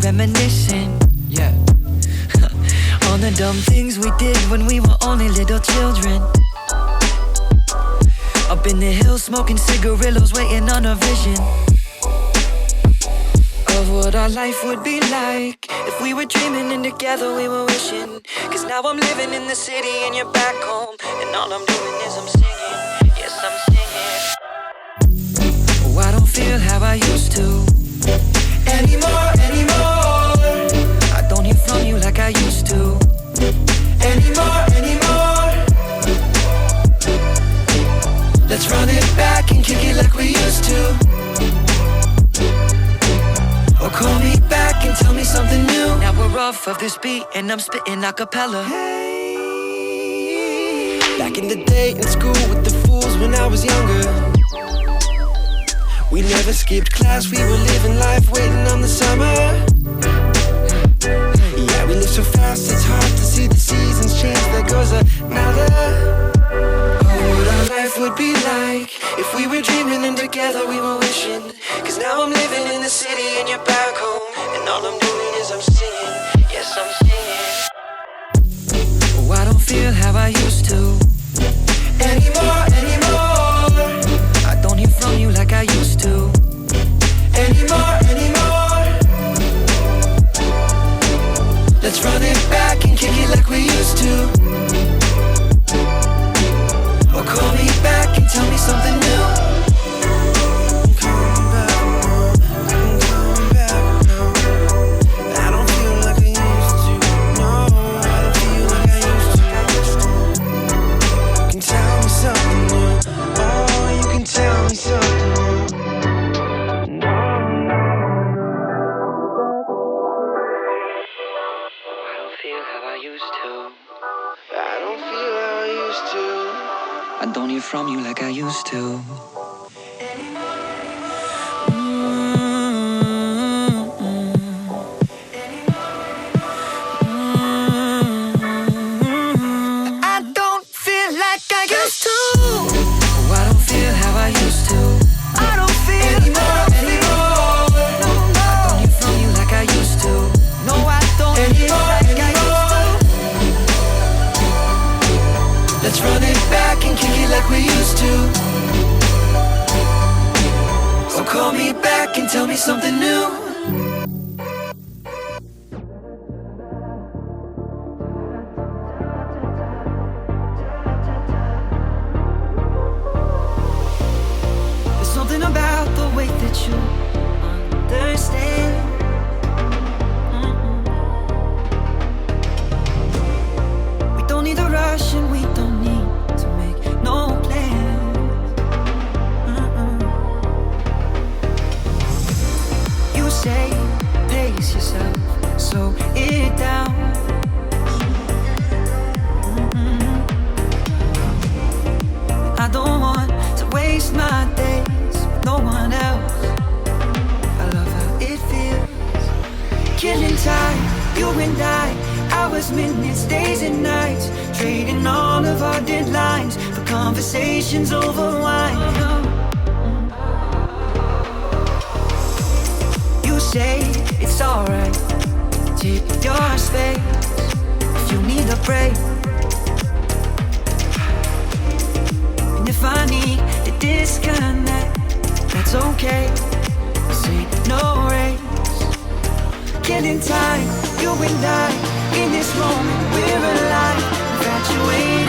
reminiscing, yeah. On the dumb things we did when we were only little children. Up in the hills smoking cigarillos, waiting on a vision of what our life would be like if we were dreaming and together we were wishing. Cause now I'm living in the city and you're back home, and all I'm doing is I'm singing, yes I'm singing. Oh, I don't feel how I used to anymore. I don't hear from you like I used to anymore. Let's run it back and kick it like we used to. Or call me back and tell me something new. Now we're off of this beat and I'm spitting a cappella. Back in the day in school with the fools when I was younger, we never skipped class, we were living life waiting on the summer. Yeah, we live so fast, it's hard to see the seasons change. There goes another. What our life would be like if we were dreaming and together we were wishing. Cause now I'm living in the city and you're back home, and all I'm doing is I'm singing, yes I'm singing. Oh, I don't feel how I used to anymore. I don't hear from you like I used to anymore. Let's run it back and kick it like we used to. Or call me back and tell me something new. I'm coming back now. I don't feel like I used to. No, I don't feel like I used to. You can tell me something new. Oh, you can tell me something new. I don't feel how I used to. I don't feel how I used to. I don't hear from you like I used to. I don't feel like I used to. Oh, I don't feel how I used to. I don't feel Anymore. No, I don't hear from you like I used to. No, I don't hear like I used to. Let's run it back and kick it like we used to. So call me back and tell me something new. There's something about the way that you understand. We don't need a rush and we don't need to make no plans. You say pace yourself, slow it down. I don't want to waste my days with no one else. I love how it feels. Killing time, you and I, hours, minutes, days and nights, trading all of our deadlines for conversations over wine. You say it's alright, take your space if you need a break. And if I need a disconnect, that's okay. I say no race. Killing time, you and I, in this moment we're alive, infatuated.